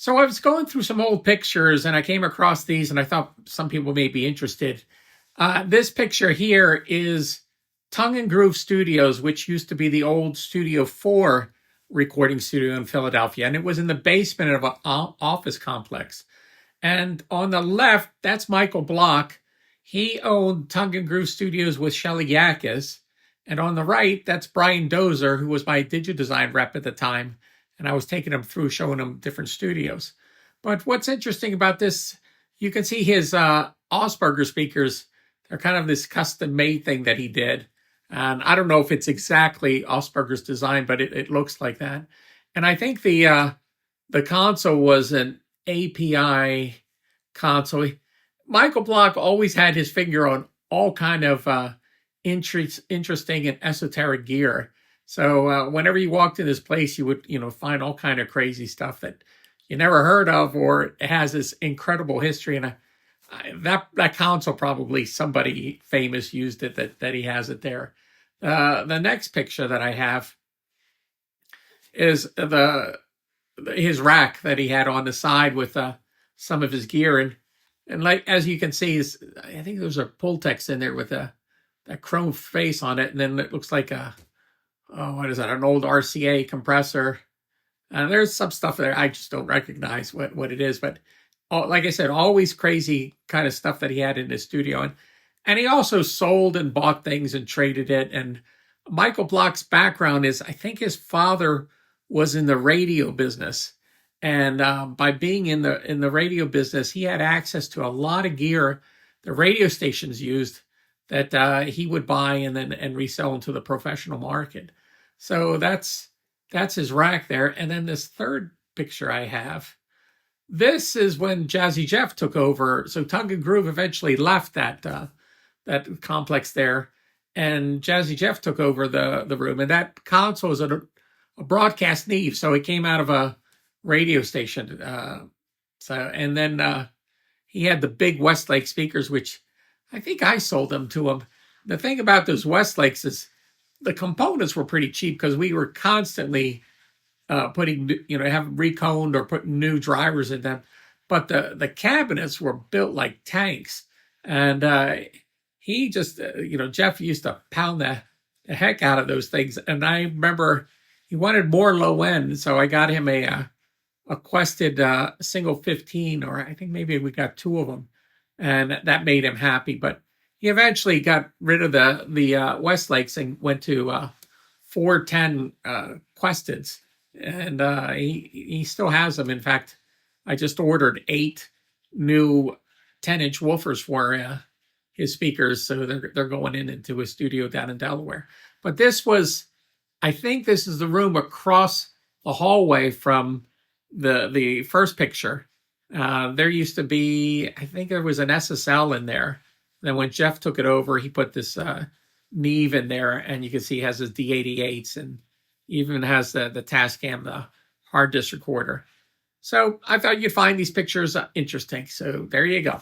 So I was going through some old pictures and I came across these and I thought some people may be interested. This picture here is Tongue and Groove Studios, which used to be the old Studio 4 recording studio in Philadelphia. And it was in the basement of an office complex. And on the left, that's Michael Block. He owned Tongue and Groove Studios with Shelly Yackes. And on the right, that's Brian Dozer, who was my DigiDesign rep at the time. And I was taking him through, showing him different studios. But what's interesting about this, you can see his Asperger speakers. They're kind of this custom-made thing that he did. And I don't know if it's exactly Asperger's design, but it looks like that. And I think the console was an API console. Michael Block always had his finger on all kind of interesting and esoteric gear. So whenever you walked in this place, you would, find all kind of crazy stuff that you never heard of, or it has this incredible history. And that console, probably somebody famous used it that he has it there. The next picture that I have is his rack that he had on the side with some of his gear. And like, as you can see, I think those are Pultecs in there with that chrome face on it. And then it looks like what is that? An old RCA compressor. And there's some stuff there I just don't recognize what it is. But like I said, always crazy kind of stuff that he had in his studio. And he also sold and bought things and traded it. And Michael Block's background is, I think his father was in the radio business. And by being in the radio business, he had access to a lot of gear the radio stations used that he would buy and resell into the professional market. So that's his rack there. And then this third picture I have, this is when Jazzy Jeff took over. So Tongue and Groove eventually left that complex there, and Jazzy Jeff took over the room. And that console was a broadcast Neve, so it came out of a radio station. And then he had the big Westlake speakers, which I think I sold them to him. The thing about those Westlakes is the components were pretty cheap because we were constantly putting, have reconed or putting new drivers in them. But the cabinets were built like tanks. And he just, Jeff used to pound the heck out of those things. And I remember he wanted more low end. So I got him a Quested single 15, or I think maybe we got two of them. And that made him happy. But he eventually got rid of the Westlakes and went to 410 Questeds. And he still has them. In fact, I just ordered 8 new 10-inch woofers for his speakers, so they're going into a studio down in Delaware. But I think this is the room across the hallway from the first picture. There used to be, I think there was an SSL in there. Then when Jeff took it over, he put this Neve in there, and you can see he has his D88s and even has the Tascam, the hard disk recorder. So I thought you'd find these pictures interesting. So there you go.